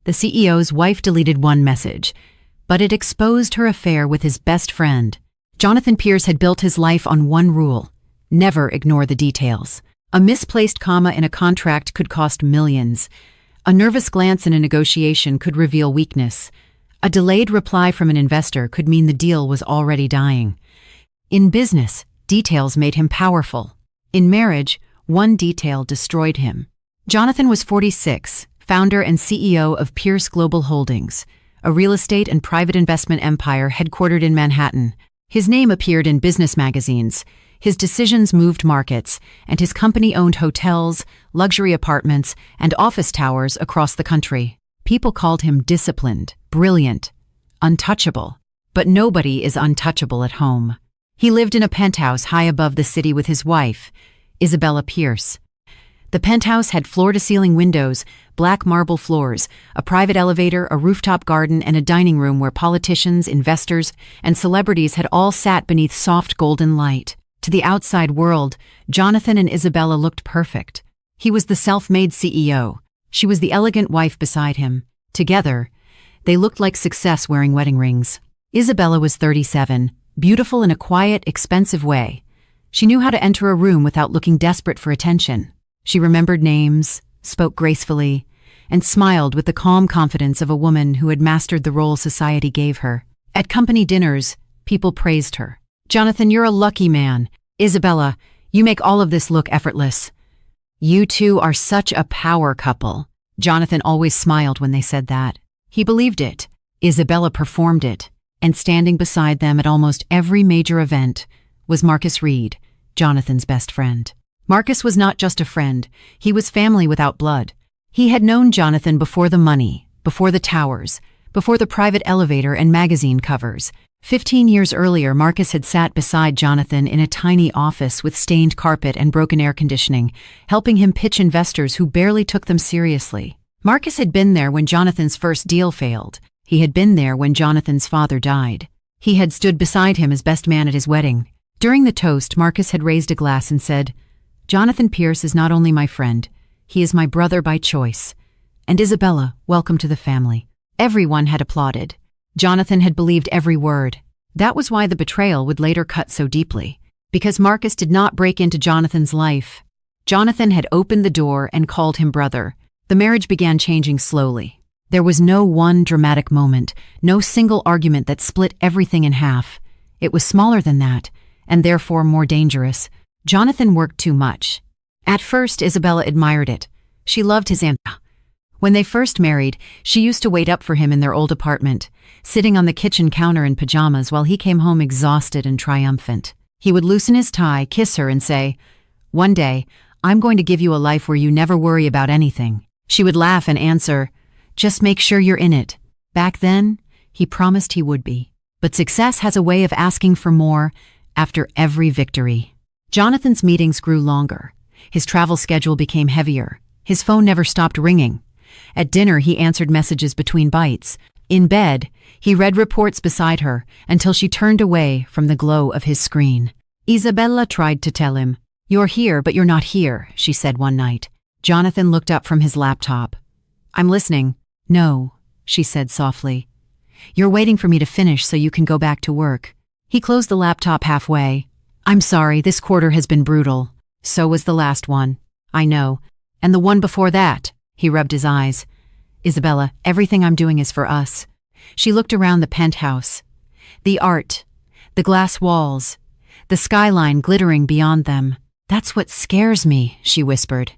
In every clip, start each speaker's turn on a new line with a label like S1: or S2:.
S1: The CEO's wife deleted one message, but it exposed her affair with his best friend. Jonathan Pierce had built his life on one rule: never ignore the details. A misplaced comma in a contract could cost millions. A nervous glance in a negotiation could reveal weakness. A delayed reply from an investor could mean the deal was already dying. In business, details made him powerful. In marriage, one detail destroyed him. Jonathan was 46, founder and CEO of Pierce Global Holdings, a real estate and private investment empire headquartered in Manhattan. His name appeared in business magazines. His decisions moved markets, and his company owned hotels, luxury apartments, and office towers across the country. People called him disciplined, brilliant, untouchable. But nobody is untouchable at home. He lived in a penthouse high above the city with his wife, Isabella Pierce. The penthouse had floor-to-ceiling windows, black marble floors, a private elevator, a rooftop garden, and a dining room where politicians, investors, and celebrities had all sat beneath soft golden light. To the outside world, Jonathan and Isabella looked perfect. He was the self-made CEO. She was the elegant wife beside him. Together, they looked like success wearing wedding rings. Isabella was 37, beautiful in a quiet, expensive way. She knew how to enter a room without looking desperate for attention. She remembered names, spoke gracefully, and smiled with the calm confidence of a woman who had mastered the role society gave her. At company dinners, people praised her. "Jonathan, you're a lucky man. Isabella, you make all of this look effortless. You two are such a power couple." Jonathan always smiled when they said that. He believed it. Isabella performed it. And standing beside them at almost every major event was Marcus Reed, Jonathan's best friend. Marcus was not just a friend, he was family without blood. He had known Jonathan before the money, before the towers, before the private elevator and magazine covers. 15 years earlier, Marcus had sat beside Jonathan in a tiny office with stained carpet and broken air conditioning, helping him pitch investors who barely took them seriously. Marcus had been there when Jonathan's first deal failed. He had been there when Jonathan's father died. He had stood beside him as best man at his wedding. During the toast, Marcus had raised a glass and said, "Jonathan Pierce is not only my friend, he is my brother by choice. And Isabella, welcome to the family." Everyone had applauded. Jonathan had believed every word. That was why the betrayal would later cut so deeply. Because Marcus did not break into Jonathan's life. Jonathan had opened the door and called him brother. The marriage began changing slowly. There was no one dramatic moment, no single argument that split everything in half. It was smaller than that, and therefore more dangerous. Jonathan worked too much. At first, Isabella admired it. She loved his answer. When they first married, she used to wait up for him in their old apartment, sitting on the kitchen counter in pajamas while he came home exhausted and triumphant. He would loosen his tie, kiss her, and say, "One day, I'm going to give you a life where you never worry about anything." She would laugh and answer, "Just make sure you're in it." Back then, he promised he would be. But success has a way of asking for more after every victory. Jonathan's meetings grew longer. His travel schedule became heavier. His phone never stopped ringing. At dinner, he answered messages between bites. In bed, he read reports beside her until she turned away from the glow of his screen. Isabella tried to tell him, "You're here, but you're not here," she said one night. Jonathan looked up from his laptop. "I'm listening." "No," she said softly. "You're waiting for me to finish so you can go back to work." He closed the laptop halfway. "I'm sorry, this quarter has been brutal. So was the last one." "I know. And the one before that." He rubbed his eyes. "Isabella, everything I'm doing is for us." She looked around the penthouse. The art, the glass walls, the skyline glittering beyond them. "That's what scares me," she whispered.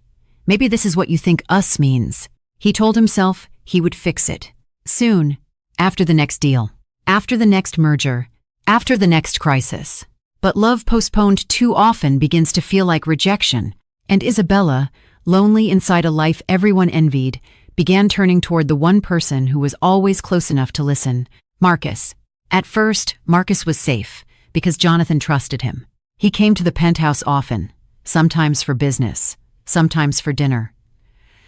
S1: "Maybe this is what you think us means." He told himself he would fix it. Soon, after the next deal, after the next merger, after the next crisis. But love postponed too often begins to feel like rejection, and Isabella, lonely inside a life everyone envied, began turning toward the one person who was always close enough to listen, Marcus. At first, Marcus was safe, because Jonathan trusted him. He came to the penthouse often, sometimes for business, sometimes for dinner.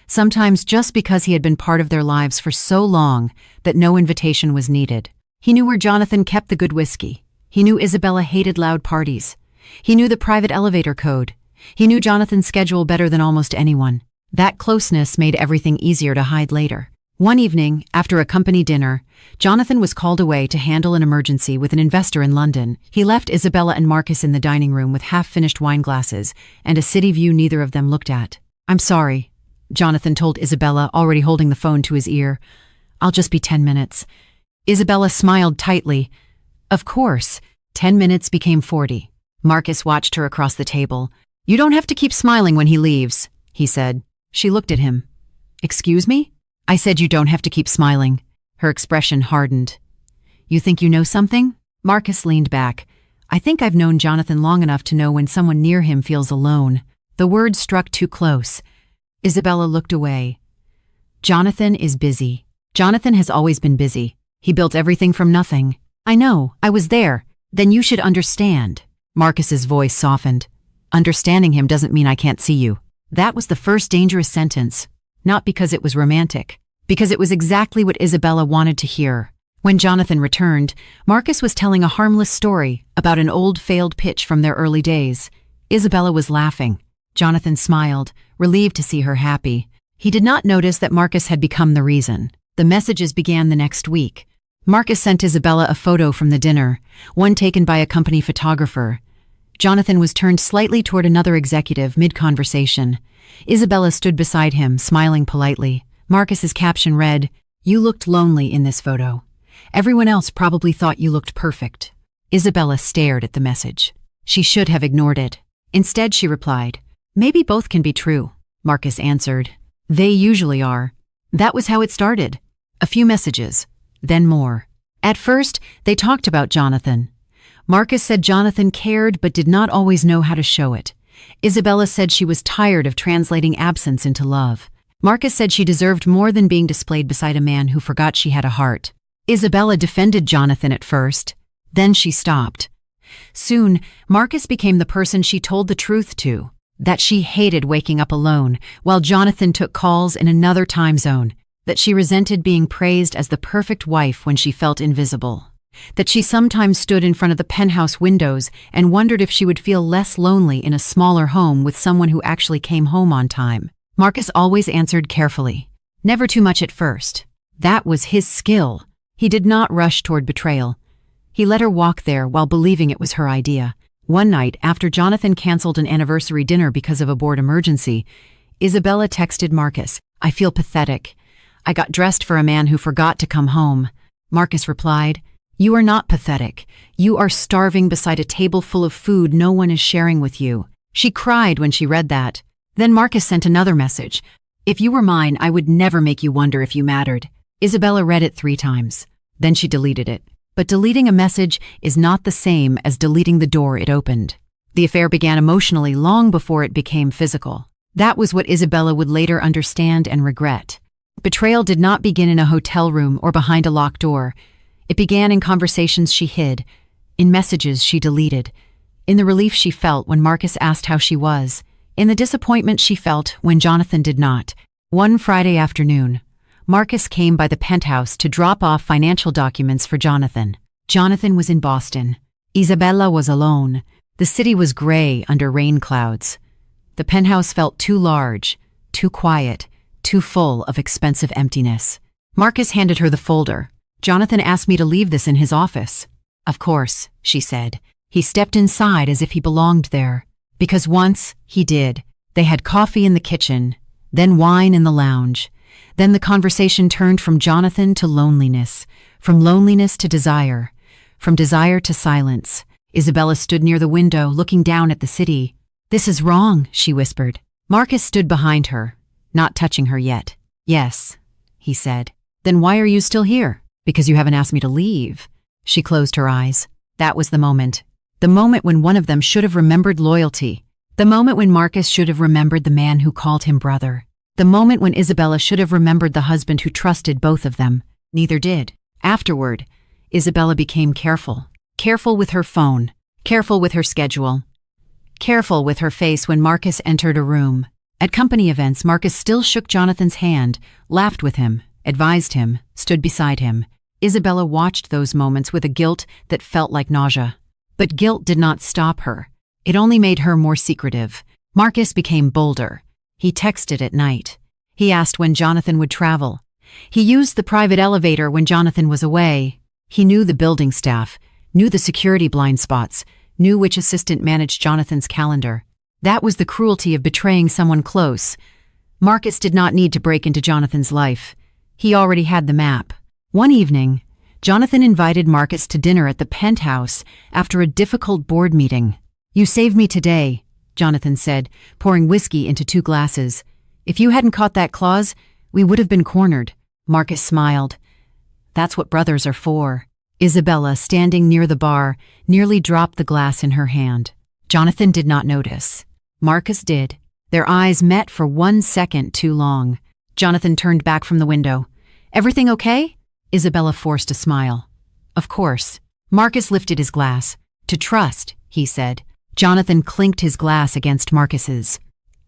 S1: Sometimes just because he had been part of their lives for so long that no invitation was needed. He knew where Jonathan kept the good whiskey. He knew Isabella hated loud parties. He knew the private elevator code. He knew Jonathan's schedule better than almost anyone. That closeness made everything easier to hide later. One evening, after a company dinner, Jonathan was called away to handle an emergency with an investor in London. He left Isabella and Marcus in the dining room with half-finished wine glasses and a city view neither of them looked at. "I'm sorry," Jonathan told Isabella, already holding the phone to his ear. "I'll just be 10 minutes. Isabella smiled tightly. Of course. 10 minutes became 40. Marcus watched her across the table. "You don't have to keep smiling when he leaves," he said. She looked at him. "Excuse me?" "I said you don't have to keep smiling." Her expression hardened. "You think you know something?" Marcus leaned back. "I think I've known Jonathan long enough to know when someone near him feels alone." The words struck too close. Isabella looked away. "Jonathan is busy. Jonathan has always been busy. He built everything from nothing." "I know, I was there. Then you should understand." Marcus's voice softened. "Understanding him doesn't mean I can't see you." That was the first dangerous sentence. Not because it was romantic, because it was exactly what Isabella wanted to hear. When Jonathan returned, Marcus was telling a harmless story about an old failed pitch from their early days. Isabella was laughing. Jonathan smiled, relieved to see her happy. He did not notice that Marcus had become the reason. The messages began the next week. Marcus sent Isabella a photo from the dinner, one taken by a company photographer. Jonathan was turned slightly toward another executive mid-conversation. Isabella stood beside him, smiling politely. Marcus's caption read, "You looked lonely in this photo. Everyone else probably thought you looked perfect." Isabella stared at the message. She should have ignored it. Instead, she replied, "Maybe both can be true." Marcus answered, "They usually are." That was how it started. A few messages, then more. At first, they talked about Jonathan. Marcus said Jonathan cared but did not always know how to show it. Isabella said she was tired of translating absence into love. Marcus said she deserved more than being displayed beside a man who forgot she had a heart. Isabella defended Jonathan at first. Then she stopped. Soon, Marcus became the person she told the truth to, that she hated waking up alone while Jonathan took calls in another time zone, that she resented being praised as the perfect wife when she felt invisible, that she sometimes stood in front of the penthouse windows and wondered if she would feel less lonely in a smaller home with someone who actually came home on time. Marcus always answered carefully, never too much at first. That was his skill. He did not rush toward betrayal. He let her walk there while believing it was her idea. One night, after Jonathan canceled an anniversary dinner because of a board emergency, Isabella texted Marcus, "I feel pathetic. I got dressed for a man who forgot to come home." Marcus replied, "You are not pathetic. You are starving beside a table full of food no one is sharing with you." She cried when she read that. Then Marcus sent another message. "If you were mine, I would never make you wonder if you mattered." Isabella read it 3 times. Then she deleted it. But deleting a message is not the same as deleting the door it opened. The affair began emotionally long before it became physical. That was what Isabella would later understand and regret. Betrayal did not begin in a hotel room or behind a locked door. It began in conversations she hid, in messages she deleted, in the relief she felt when Marcus asked how she was, in the disappointment she felt when Jonathan did not. One Friday afternoon, Marcus came by the penthouse to drop off financial documents for Jonathan. Jonathan was in Boston. Isabella was alone. The city was gray under rain clouds. The penthouse felt too large, too quiet, too full of expensive emptiness. Marcus handed her the folder. "Jonathan asked me to leave this in his office." "Of course," she said. He stepped inside as if he belonged there. Because once, he did. They had coffee in the kitchen, then wine in the lounge. Then the conversation turned from Jonathan to loneliness, from loneliness to desire, from desire to silence. Isabella stood near the window, looking down at the city. "This is wrong," she whispered. Marcus stood behind her, not touching her yet. "Yes," he said. "Then why are you still here?" "Because you haven't asked me to leave." She closed her eyes. That was the moment. The moment when one of them should have remembered loyalty. The moment when Marcus should have remembered the man who called him brother. The moment when Isabella should have remembered the husband who trusted both of them. Neither did. Afterward, Isabella became careful. Careful with her phone. Careful with her schedule. Careful with her face when Marcus entered a room. At company events, Marcus still shook Jonathan's hand, laughed with him, advised him, stood beside him. Isabella watched those moments with a guilt that felt like nausea. But guilt did not stop her. It only made her more secretive. Marcus became bolder. He texted at night. He asked when Jonathan would travel. He used the private elevator when Jonathan was away. He knew the building staff, knew the security blind spots, knew which assistant managed Jonathan's calendar. That was the cruelty of betraying someone close. Marcus did not need to break into Jonathan's life. He already had the map. One evening, Jonathan invited Marcus to dinner at the Penthouse after a difficult board meeting. "You saved me today," Jonathan said, pouring whiskey into 2 glasses. "If you hadn't caught that clause, we would have been cornered." Marcus smiled. "That's what brothers are for." Isabella, standing near the bar, nearly dropped the glass in her hand. Jonathan did not notice. Marcus did. Their eyes met for 1 second too long. Jonathan turned back from the window. "Everything okay?" Isabella forced a smile. "Of course." Marcus lifted his glass. "To trust," he said. Jonathan clinked his glass against Marcus's.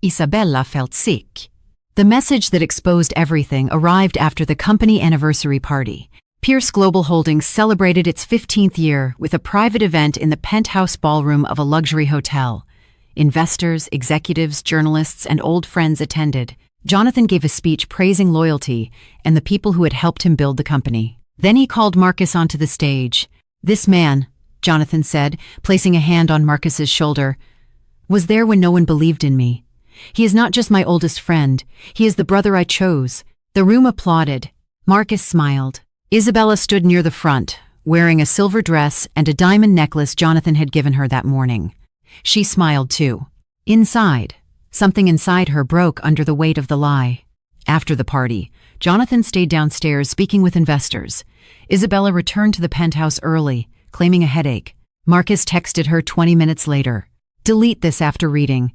S1: Isabella felt sick. The message that exposed everything arrived after the company anniversary party. Pierce Global Holdings celebrated its 15th year with a private event in the penthouse ballroom of a luxury hotel. Investors, executives, journalists, and old friends attended. Jonathan gave a speech praising loyalty and the people who had helped him build the company. Then he called Marcus onto the stage. "This man," Jonathan said, placing a hand on Marcus's shoulder, "was there when no one believed in me. He is not just my oldest friend, he is the brother I chose." The room applauded. Marcus smiled. Isabella stood near the front, wearing a silver dress and a diamond necklace Jonathan had given her that morning. She smiled too. Something inside her broke under the weight of the lie. After the party, Jonathan stayed downstairs speaking with investors. Isabella returned to the penthouse early, claiming a headache. Marcus texted her 20 minutes later. "Delete this after reading.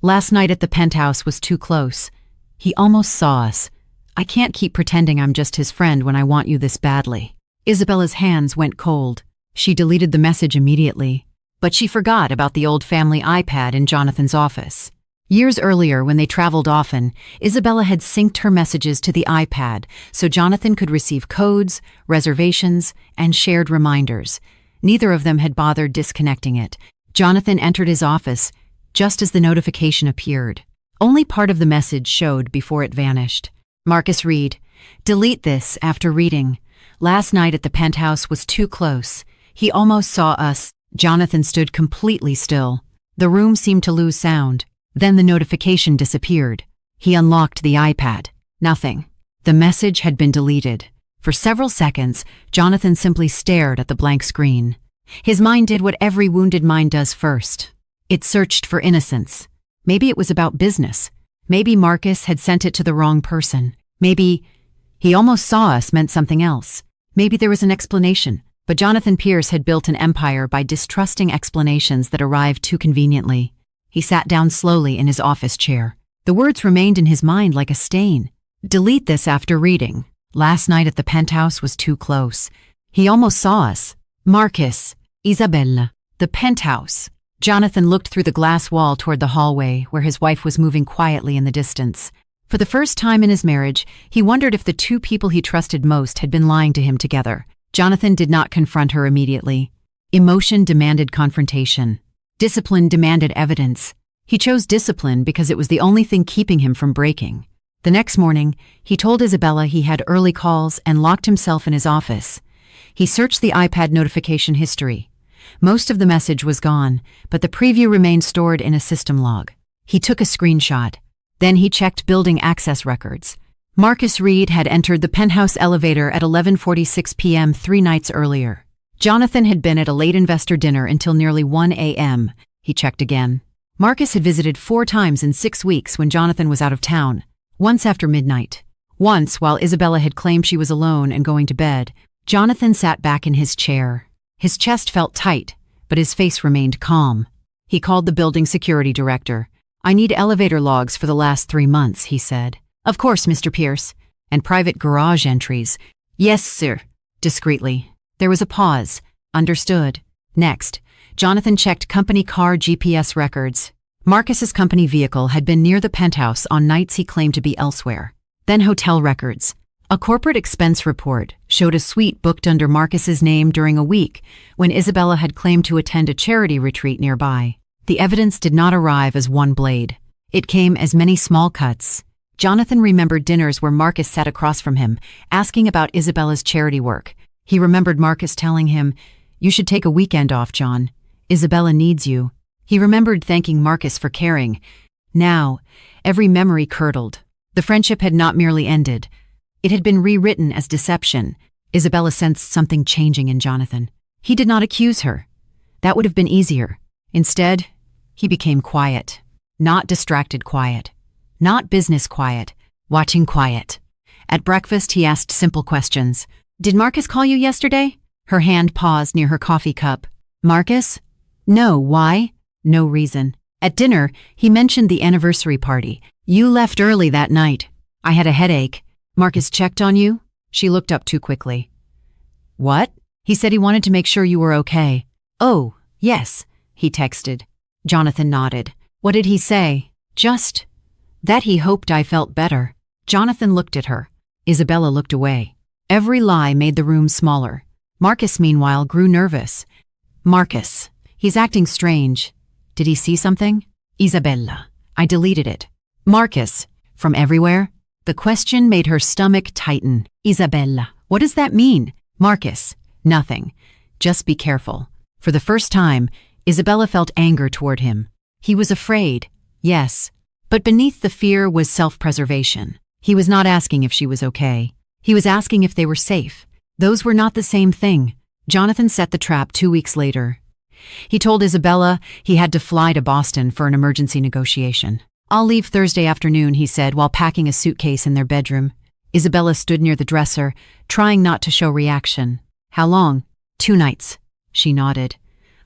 S1: Last night at the penthouse was too close. He almost saw us. I can't keep pretending I'm just his friend when I want you this badly." Isabella's hands went cold. She deleted the message immediately. But she forgot about the old family iPad in Jonathan's office. Years earlier, when they traveled often, Isabella had synced her messages to the iPad so Jonathan could receive codes, reservations, and shared reminders. Neither of them had bothered disconnecting it. Jonathan entered his office just as the notification appeared. Only part of the message showed before it vanished. Marcus read, "Delete this after reading. Last night at the penthouse was too close. He almost saw us." Jonathan stood completely still. The room seemed to lose sound. Then the notification disappeared. He unlocked the iPad. Nothing. The message had been deleted. For several seconds, Jonathan simply stared at the blank screen. His mind did what every wounded mind does first. It searched for innocence. Maybe it was about business. Maybe Marcus had sent it to the wrong person. Maybe "he almost saw us" meant something else. Maybe there was an explanation. But Jonathan Pierce had built an empire by distrusting explanations that arrived too conveniently. He sat down slowly in his office chair. The words remained in his mind like a stain. "Delete this after reading. Last night at the penthouse was too close. He almost saw us." Marcus. Isabella. The penthouse. Jonathan looked through the glass wall toward the hallway where his wife was moving quietly in the distance. For the first time in his marriage, he wondered if the 2 people he trusted most had been lying to him together. Jonathan did not confront her immediately. Emotion demanded confrontation. Discipline demanded evidence. He chose discipline because it was the only thing keeping him from breaking. The next morning, he told Isabella he had early calls and locked himself in his office. He searched the iPad notification history. Most of the message was gone, but the preview remained stored in a system log. He took a screenshot. Then he checked building access records. Marcus Reed had entered the penthouse elevator at 11:46 p.m. 3 nights earlier. Jonathan had been at a late investor dinner until nearly 1 a.m. He checked again. Marcus had visited 4 times in 6 weeks when Jonathan was out of town. Once after midnight. Once while Isabella had claimed she was alone and going to bed. Jonathan sat back in his chair. His chest felt tight, but his face remained calm. He called the building security director. "I need elevator logs for the last 3 months," he said. "Of course, Mr. Pierce." "And private garage entries." "Yes, sir." Discreetly. There was a pause. "Understood." Next, Jonathan checked company car GPS records. Marcus's company vehicle had been near the penthouse on nights he claimed to be elsewhere. Then hotel records. A corporate expense report showed a suite booked under Marcus's name during a week when Isabella had claimed to attend a charity retreat nearby. The evidence did not arrive as one blade. It came as many small cuts. Jonathan remembered dinners where Marcus sat across from him, asking about Isabella's charity work. He remembered Marcus telling him, "You should take a weekend off, John. Isabella needs you." He remembered thanking Marcus for caring. Now, every memory curdled. The friendship had not merely ended. It had been rewritten as deception. Isabella sensed something changing in Jonathan. He did not accuse her. That would have been easier. Instead, he became quiet. Not distracted quiet. Not business quiet. Watching quiet. At breakfast, he asked simple questions. "Did Marcus call you yesterday?" Her hand paused near her coffee cup. "Marcus?" "No, why?" "No reason." At dinner, he mentioned the anniversary party. "You left early that night." "I had a headache." "Marcus checked on you?" She looked up too quickly. "What?" "He said he wanted to make sure you were okay." "Oh, yes," he texted. Jonathan nodded. "What did he say?" "Just that he hoped I felt better." Jonathan looked at her. Isabella looked away. Every lie made the room smaller. Marcus, meanwhile, grew nervous. "Marcus, he's acting strange. Did he see something?" "Isabella, I deleted it." "Marcus, from everywhere?" The question made her stomach tighten. "Isabella, what does that mean?" "Marcus, nothing. Just be careful." For the first time, Isabella felt anger toward him. He was afraid, yes, but beneath the fear was self-preservation. He was not asking if she was okay. He was asking if they were safe. Those were not the same thing. Jonathan set the trap 2 weeks later. He told Isabella he had to fly to Boston for an emergency negotiation. "I'll leave Thursday afternoon," he said while packing a suitcase in their bedroom. Isabella stood near the dresser, trying not to show reaction. "How long?" "2 nights." She nodded.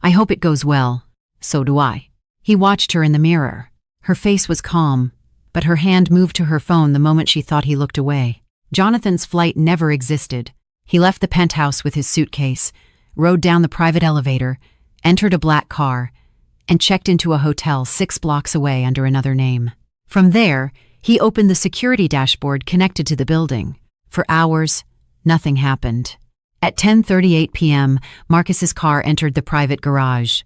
S1: "I hope it goes well." "So do I." He watched her in the mirror. Her face was calm, but her hand moved to her phone the moment she thought he looked away. Jonathan's flight never existed. He left the penthouse with his suitcase, rode down the private elevator, entered a black car, and checked into a hotel 6 blocks away under another name. From there, he opened the security dashboard connected to the building. For hours, nothing happened. At 10:38 p.m., Marcus's car entered the private garage.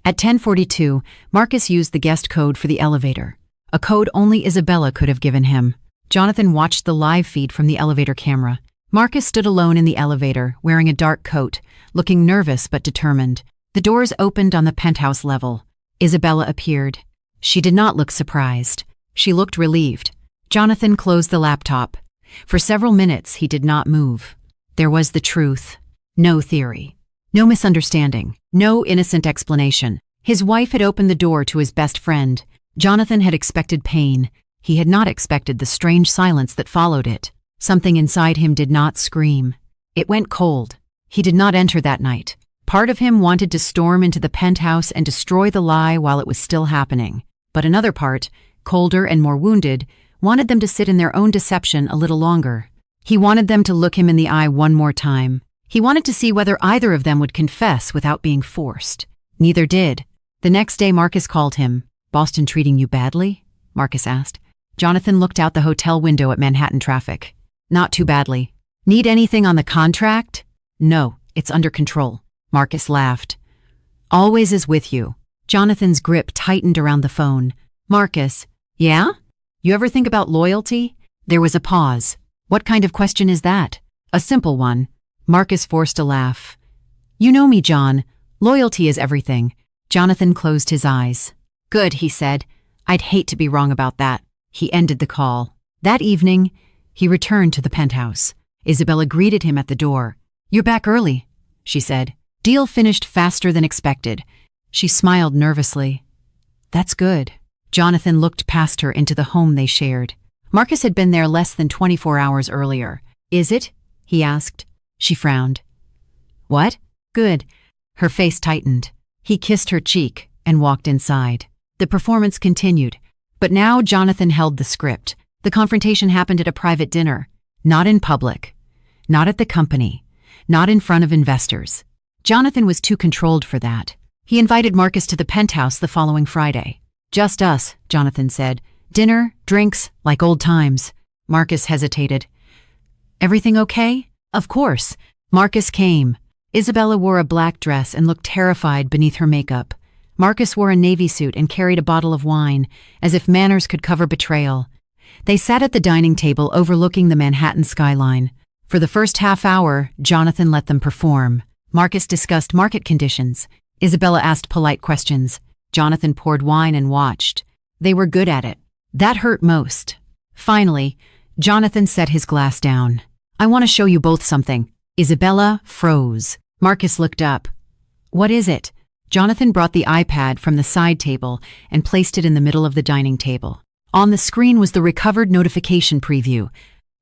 S1: At 10:42, Marcus used the guest code for the elevator, a code only Isabella could have given him. Jonathan watched the live feed from the elevator camera. Marcus stood alone in the elevator, wearing a dark coat, looking nervous but determined. The doors opened on the penthouse level. Isabella appeared. She did not look surprised. She looked relieved. Jonathan closed the laptop. For several minutes, he did not move. There was the truth. No theory. No misunderstanding. No innocent explanation. His wife had opened the door to his best friend. Jonathan had expected pain. He had not expected the strange silence that followed it. Something inside him did not scream. It went cold. He did not enter that night. Part of him wanted to storm into the penthouse and destroy the lie while it was still happening. But another part, colder and more wounded, wanted them to sit in their own deception a little longer. He wanted them to look him in the eye one more time. He wanted to see whether either of them would confess without being forced. Neither did. The next day, Marcus called him. "Boston treating you badly?" Marcus asked. Jonathan looked out the hotel window at Manhattan traffic. "Not too badly." "Need anything on the contract?" "No, it's under control." Marcus laughed. "Always is with you." Jonathan's grip tightened around the phone. "Marcus, yeah? You ever think about loyalty?" There was a pause. "What kind of question is that?" "A simple one." Marcus forced a laugh. "You know me, John. Loyalty is everything." Jonathan closed his eyes. "Good," he said. "I'd hate to be wrong about that." He ended the call. That evening, he returned to the penthouse. Isabella greeted him at the door. "You're back early," she said. "Deal finished faster than expected." She smiled nervously. "That's good." Jonathan looked past her into the home they shared. Marcus had been there less than 24 hours earlier. "Is it?" he asked. She frowned. "What?" "Good." Her face tightened. He kissed her cheek and walked inside. The performance continued, but now Jonathan held the script. The confrontation happened at a private dinner, not in public, not at the company, not in front of investors. Jonathan was too controlled for that. He invited Marcus to the penthouse the following Friday. "Just us," Jonathan said. "Dinner, drinks, like old times." Marcus hesitated. "Everything okay?" "Of course." Marcus came. Isabella wore a black dress and looked terrified beneath her makeup. Marcus wore a navy suit and carried a bottle of wine, as if manners could cover betrayal. They sat at the dining table overlooking the Manhattan skyline. For the first half hour, Jonathan let them perform. Marcus discussed market conditions. Isabella asked polite questions. Jonathan poured wine and watched. They were good at it. That hurt most. Finally, Jonathan set his glass down. "I want to show you both something." Isabella froze. Marcus looked up. "What is it?" Jonathan brought the iPad from the side table and placed it in the middle of the dining table. On the screen was the recovered notification preview.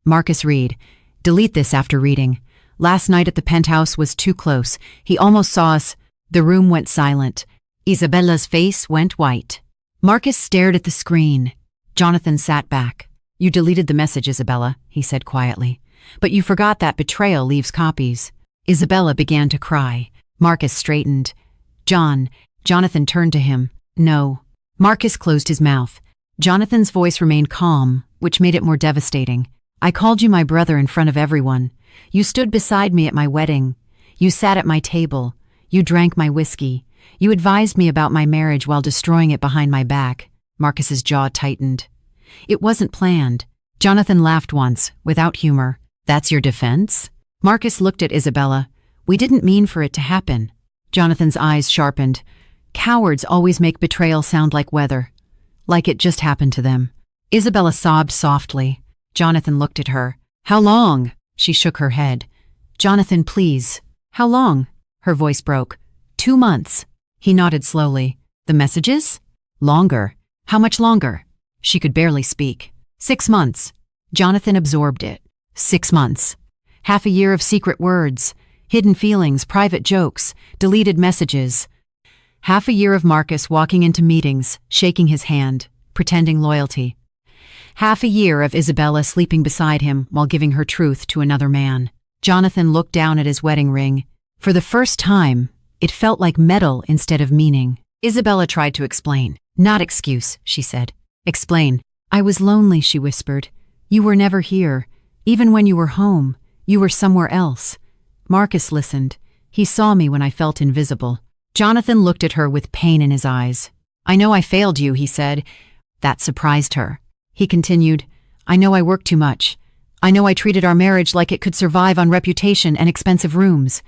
S1: Marcus read, "Delete this after reading. Last night at the penthouse was too close. He almost saw us." The room went silent. Isabella's face went white. Marcus stared at the screen. Jonathan sat back. "You deleted the message, Isabella," he said quietly. "But you forgot that betrayal leaves copies." Isabella began to cry. Marcus straightened. Jonathan turned to him. "No." Marcus closed his mouth. Jonathan's voice remained calm, which made it more devastating. "I called you my brother in front of everyone. You stood beside me at my wedding. You sat at my table. You drank my whiskey. You advised me about my marriage while destroying it behind my back." Marcus's jaw tightened. "It wasn't planned." Jonathan laughed once, without humor. "That's your defense?" Marcus looked at Isabella. "We didn't mean for it to happen." Jonathan's eyes sharpened. Cowards always make betrayal sound like weather. Like it just happened to them. Isabella sobbed softly. Jonathan looked at her. "How long?" She shook her head. "Jonathan, please." "How long?" Her voice broke. 2 months. He nodded slowly. "The messages?" "Longer." "How much longer?" She could barely speak. 6 months. Jonathan absorbed it. 6 months. Half a year of secret words, hidden feelings, private jokes, deleted messages. Half a year of Marcus walking into meetings, shaking his hand, pretending loyalty. Half a year of Isabella sleeping beside him while giving her truth to another man. Jonathan looked down at his wedding ring. For the first time, it felt like metal instead of meaning. Isabella tried to explain. "Not excuse," she said. "Explain." "I was lonely," she whispered. "You were never here. Even when you were home, you were somewhere else." Marcus listened. He saw me when I felt invisible. Jonathan looked at her with pain in his eyes. "I know I failed you," he said. That surprised her. He continued, "I know I worked too much. I know I treated our marriage like it could survive on reputation and expensive rooms.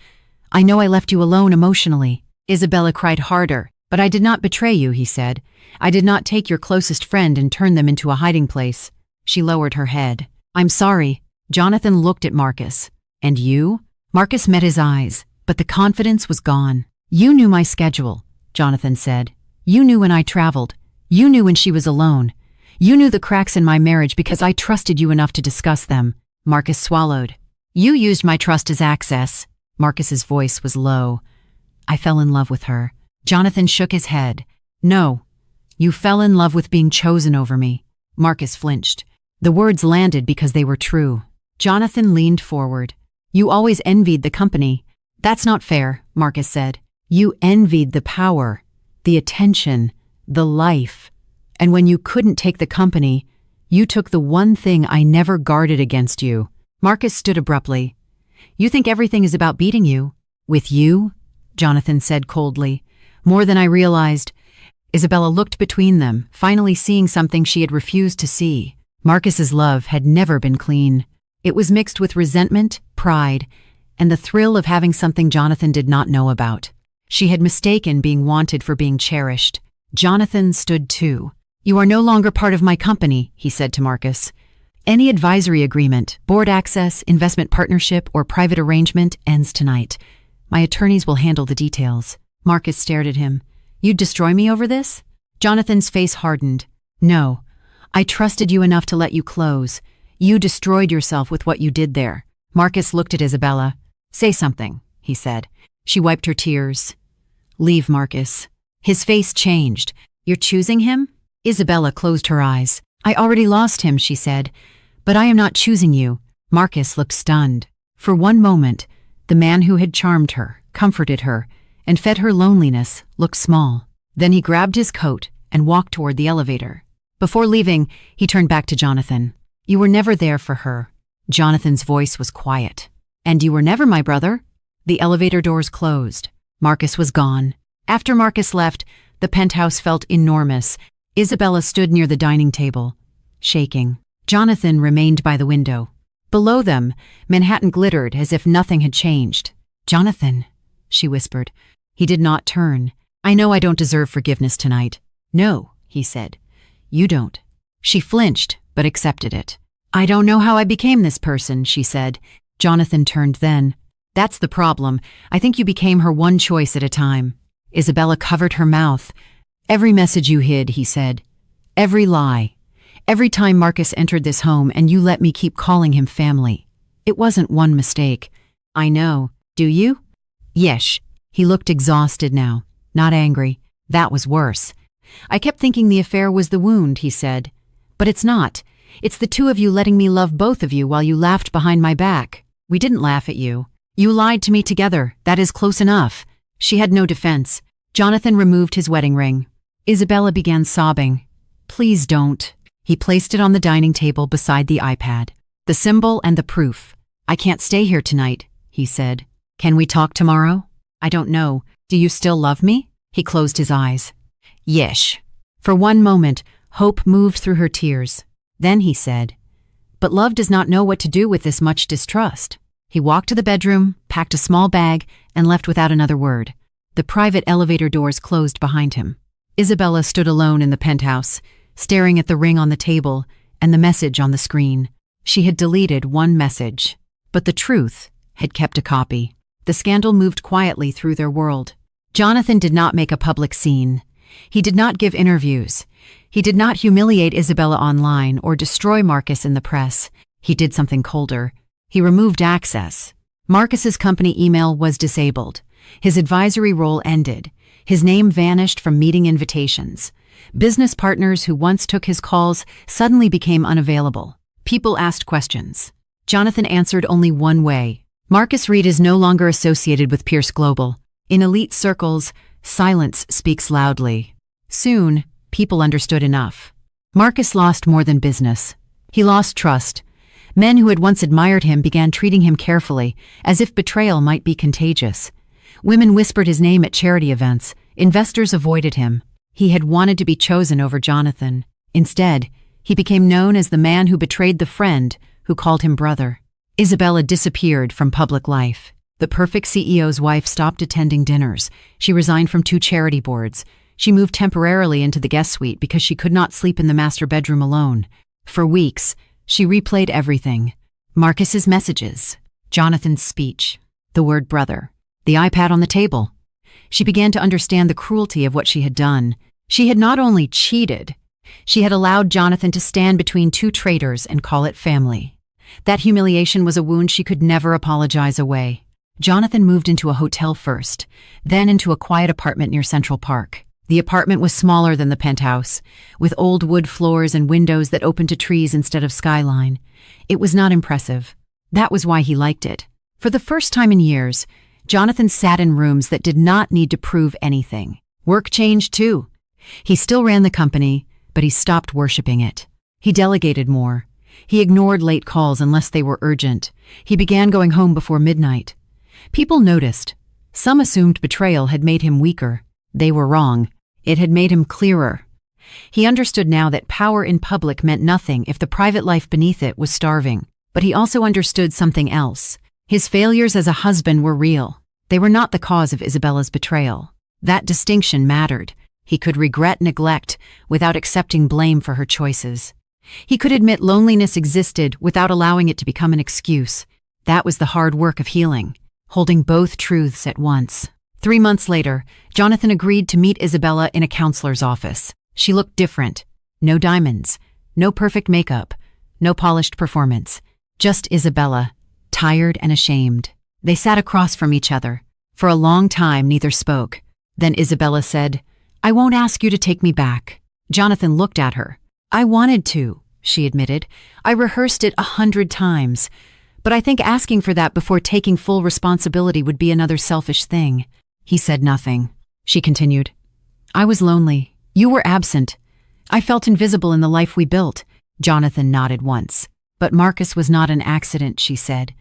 S1: I know I left you alone emotionally." Isabella cried harder. "But I did not betray you," he said. "I did not take your closest friend and turn them into a hiding place." She lowered her head. "I'm sorry." Jonathan looked at Marcus. "And you?" Marcus met his eyes, but the confidence was gone. "You knew my schedule," Jonathan said. "You knew when I traveled. You knew when she was alone. You knew the cracks in my marriage because I trusted you enough to discuss them." Marcus swallowed. "You used my trust as access." Marcus's voice was low. "I fell in love with her." Jonathan shook his head. "No, you fell in love with being chosen over me." Marcus flinched. The words landed because they were true. Jonathan leaned forward. "You always envied the company." "That's not fair," Marcus said. "You envied the power, the attention, the life. And when you couldn't take the company, you took the one thing I never guarded against you." Marcus stood abruptly. "You think everything is about beating you?" "With you?" Jonathan said coldly. "More than I realized." Isabella looked between them, finally seeing something she had refused to see. Marcus's love had never been clean. It was mixed with resentment, pride, and the thrill of having something Jonathan did not know about. She had mistaken being wanted for being cherished. Jonathan stood too. "You are no longer part of my company," he said to Marcus. "Any advisory agreement, board access, investment partnership, or private arrangement ends tonight. My attorneys will handle the details." Marcus stared at him. "You'd destroy me over this?" Jonathan's face hardened. "No. I trusted you enough to let you close. You destroyed yourself with what you did there." Marcus looked at Isabella. "Say something," he said. She wiped her tears. "Leave, Marcus." His face changed. "You're choosing him?" Isabella closed her eyes. "I already lost him," she said. "But I am not choosing you." Marcus looked stunned. For one moment, the man who had charmed her, comforted her, and fed her loneliness looked small. Then he grabbed his coat and walked toward the elevator. Before leaving, he turned back to Jonathan. "You were never there for her." Jonathan's voice was quiet. "And you were never my brother." The elevator doors closed. Marcus was gone. After Marcus left, the penthouse felt enormous. Isabella stood near the dining table, shaking. Jonathan remained by the window. Below them, Manhattan glittered as if nothing had changed. "Jonathan," she whispered. He did not turn. "I know I don't deserve forgiveness tonight." "No," he said. "You don't." She flinched, but accepted it. "I don't know how I became this person," she said. Jonathan turned then. "That's the problem. I think you became her one choice at a time." Isabella covered her mouth. "Every message you hid," he said. "Every lie. Every time Marcus entered this home and you let me keep calling him family. It wasn't one mistake." "I know. Do you?" "Yes." He looked exhausted now, not angry. "That was worse. I kept thinking the affair was the wound," he said. "But it's not. It's the two of you letting me love both of you while you laughed behind my back." "We didn't laugh at you. You lied to me together. That is close enough." She had no defense. Jonathan removed his wedding ring. Isabella began sobbing. "Please don't." He placed it on the dining table beside the iPad. "The symbol and the proof. I can't stay here tonight," he said. "Can we talk tomorrow?" "I don't know. Do you still love me?" He closed his eyes. "Yes." For one moment, hope moved through her tears. Then he said, "But love does not know what to do with this much distrust." He walked to the bedroom, packed a small bag, and left without another word. The private elevator doors closed behind him. Isabella stood alone in the penthouse, staring at the ring on the table and the message on the screen. She had deleted one message, but the truth had kept a copy. The scandal moved quietly through their world. Jonathan did not make a public scene. He did not give interviews. He did not humiliate Isabella online or destroy Marcus in the press. He did something colder. He removed access. Marcus's company email was disabled. His advisory role ended. His name vanished from meeting invitations. Business partners who once took his calls suddenly became unavailable. People asked questions. Jonathan answered only one way. Marcus Reed is no longer associated with Pierce Global. In elite circles, silence speaks loudly. Soon, people understood enough. Marcus lost more than business. He lost trust. Men who had once admired him began treating him carefully, as if betrayal might be contagious. Women whispered his name at charity events. Investors avoided him. He had wanted to be chosen over Jonathan. Instead, he became known as the man who betrayed the friend who called him brother. Isabella disappeared from public life. The perfect CEO's wife stopped attending dinners. She resigned from 2 charity boards. She moved temporarily into the guest suite because she could not sleep in the master bedroom alone. For weeks, she replayed everything. Marcus's messages, Jonathan's speech, the word brother, the iPad on the table. She began to understand the cruelty of what she had done. She had not only cheated, she had allowed Jonathan to stand between 2 traitors and call it family. That humiliation was a wound she could never apologize away. Jonathan moved into a hotel first, then into a quiet apartment near Central Park. The apartment was smaller than the penthouse, with old wood floors and windows that opened to trees instead of skyline. It was not impressive. That was why he liked it. For the first time in years, Jonathan sat in rooms that did not need to prove anything. Work changed too. He still ran the company, but he stopped worshiping it. He delegated more. He ignored late calls unless they were urgent. He began going home before midnight. People noticed. Some assumed betrayal had made him weaker. They were wrong. It had made him clearer. He understood now that power in public meant nothing if the private life beneath it was starving. But he also understood something else. His failures as a husband were real. They were not the cause of Isabella's betrayal. That distinction mattered. He could regret neglect without accepting blame for her choices. He could admit loneliness existed without allowing it to become an excuse. That was the hard work of healing, holding both truths at once. 3 months later, Jonathan agreed to meet Isabella in a counselor's office. She looked different. No diamonds, no perfect makeup, no polished performance. Just Isabella, tired and ashamed. They sat across from each other. For a long time, neither spoke. Then Isabella said, "I won't ask you to take me back." Jonathan looked at her. "I wanted to," she admitted. "I rehearsed it 100 times. But I think asking for that before taking full responsibility would be another selfish thing." He said nothing. She continued, "I was lonely. You were absent. I felt invisible in the life we built." Jonathan nodded once. "But Marcus was not an accident," she said.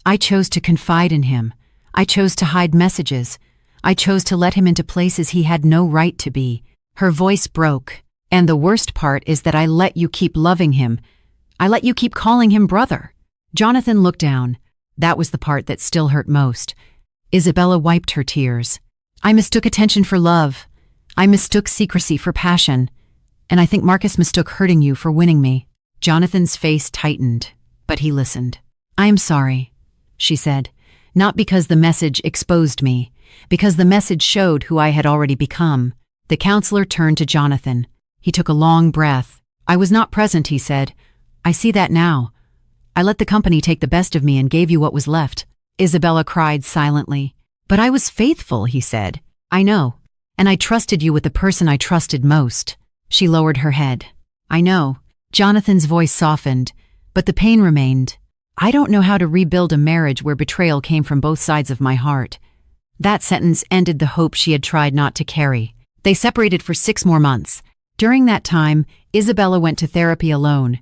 S1: "I chose to confide in him. I chose to hide messages. I chose to let him into places he had no right to be." Her voice broke. "And the worst part is that I let you keep loving him. I let you keep calling him brother." Jonathan looked down. That was the part that still hurt most. Isabella wiped her tears. "I mistook attention for love. I mistook secrecy for passion. And I think Marcus mistook hurting you for winning me." Jonathan's face tightened, but he listened. "I am sorry," she said, "not because the message exposed me, because the message showed who I had already become." The counselor turned to Jonathan. He took a long breath. "I was not present," he said. "I see that now. I let the company take the best of me and gave you what was left." Isabella cried silently. "But I was faithful," he said. "I know. And I trusted you with the person I trusted most." She lowered her head. "I know." Jonathan's voice softened, but the pain remained. "I don't know how to rebuild a marriage where betrayal came from both sides of my heart." That sentence ended the hope she had tried not to carry. They separated for 6 more months. During that time, Isabella went to therapy alone.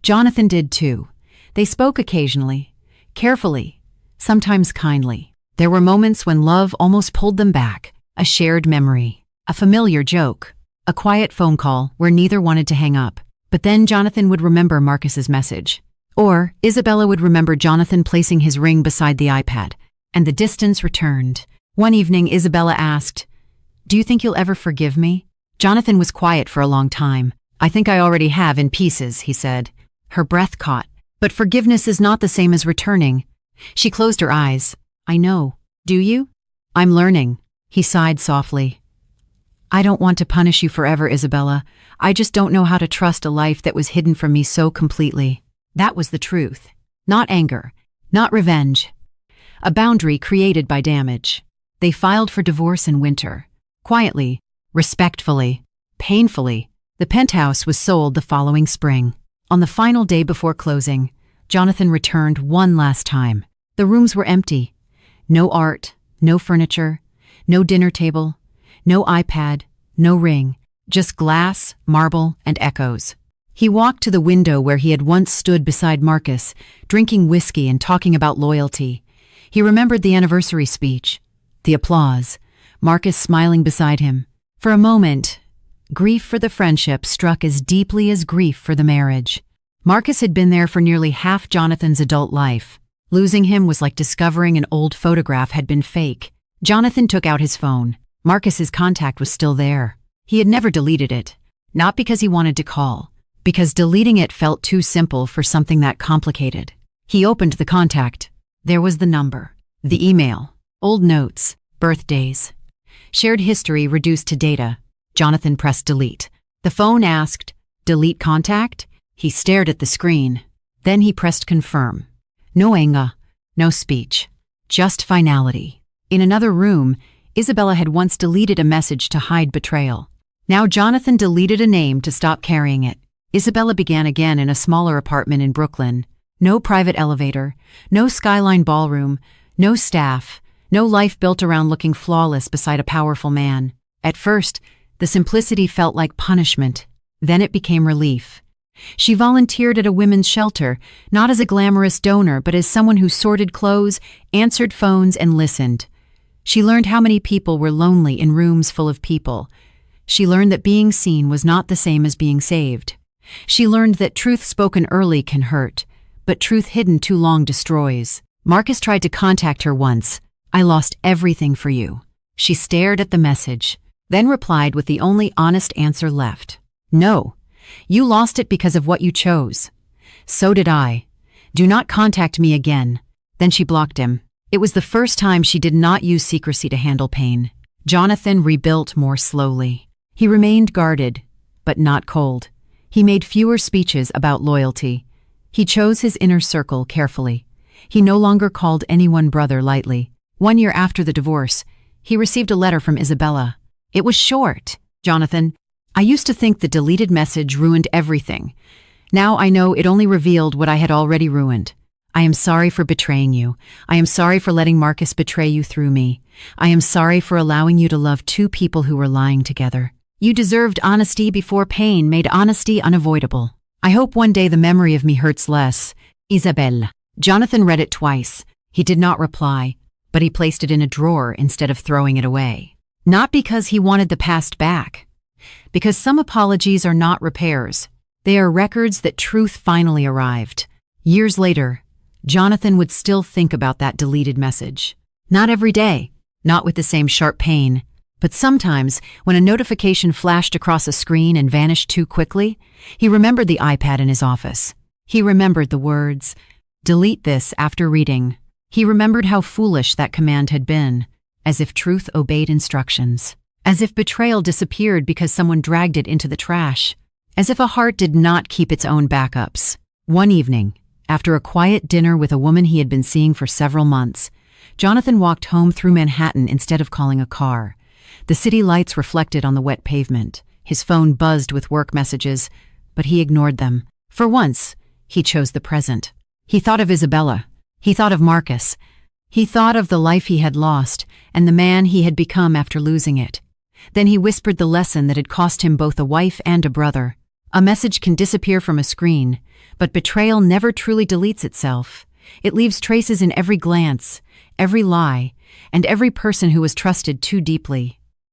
S1: Jonathan did too. They spoke occasionally, carefully, sometimes kindly. There were moments when love almost pulled them back, a shared memory, a familiar joke, a quiet phone call where neither wanted to hang up. But then Jonathan would remember Marcus's message. Or Isabella would remember Jonathan placing his ring beside the iPad, and the distance returned. One evening, Isabella asked, "Do you think you'll ever forgive me?" Jonathan was quiet for a long time. "I think I already have in pieces," he said. Her breath caught. "But forgiveness is not the same as returning." She closed her eyes. "I know. Do you?" "I'm learning." He sighed softly. "I don't want to punish you forever, Isabella. I just don't know how to trust a life that was hidden from me so completely." That was the truth. Not anger. Not revenge. A boundary created by damage. They filed for divorce in winter. Quietly, respectfully, painfully. The penthouse was sold the following spring. On the final day before closing, Jonathan returned one last time. The rooms were empty. No art, no furniture, no dinner table, no iPad, no ring, just glass, marble, and echoes. He walked to the window where he had once stood beside Marcus, drinking whiskey and talking about loyalty. He remembered the anniversary speech, the applause, Marcus smiling beside him. For a moment, grief for the friendship struck as deeply as grief for the marriage. Marcus had been there for nearly half Jonathan's adult life. Losing him was like discovering an old photograph had been fake. Jonathan took out his phone. Marcus's contact was still there. He had never deleted it, not because he wanted to call, because deleting it felt too simple for something that complicated. He opened the contact. There was the number, the email, old notes, birthdays. Shared history reduced to data. Jonathan pressed delete. The phone asked, "Delete contact?" He stared at the screen. Then he pressed confirm. No anger, no speech, just finality. In another room, Isabella had once deleted a message to hide betrayal. Now Jonathan deleted a name to stop carrying it. Isabella began again in a smaller apartment in Brooklyn. No private elevator, no skyline ballroom, no staff, no life built around looking flawless beside a powerful man. At first, the simplicity felt like punishment. Then it became relief. She volunteered at a women's shelter, not as a glamorous donor, but as someone who sorted clothes, answered phones, and listened. She learned how many people were lonely in rooms full of people. She learned that being seen was not the same as being saved. She learned that truth spoken early can hurt, but truth hidden too long destroys. Marcus tried to contact her once. "I lost everything for you." She stared at the message, then replied with the only honest answer left. "No. You lost it because of what you chose. So did I. Do not contact me again." Then she blocked him. It was the first time she did not use secrecy to handle pain. Jonathan rebuilt more slowly. He remained guarded, but not cold. He made fewer speeches about loyalty. He chose his inner circle carefully. He no longer called anyone brother lightly. 1 year after the divorce, he received a letter from Isabella. It was short. "Jonathan, I used to think the deleted message ruined everything. Now I know it only revealed what I had already ruined. I am sorry for betraying you. I am sorry for letting Marcus betray you through me. I am sorry for allowing you to love 2 people who were lying together. You deserved honesty before pain made honesty unavoidable. I hope one day the memory of me hurts less. Isabelle." Jonathan read it twice. He did not reply, but he placed it in a drawer instead of throwing it away. Not because he wanted the past back. Because some apologies are not repairs. They are records that truth finally arrived. Years later, Jonathan would still think about that deleted message. Not every day, not with the same sharp pain, but sometimes, when a notification flashed across a screen and vanished too quickly, he remembered the iPad in his office. He remembered the words, "Delete this after reading." He remembered how foolish that command had been, as if truth obeyed instructions, as if betrayal disappeared because someone dragged it into the trash, as if a heart did not keep its own backups. One evening, after a quiet dinner with a woman he had been seeing for several months, Jonathan walked home through Manhattan instead of calling a car. The city lights reflected on the wet pavement. His phone buzzed with work messages, but he ignored them. For once, he chose the present. He thought of Isabella. He thought of Marcus. He thought of the life he had lost and the man he had become after losing it. Then he whispered the lesson that had cost him both a wife and a brother. A message can disappear from a screen, but betrayal never truly deletes itself. It leaves traces in every glance, every lie, and every person who was trusted too deeply.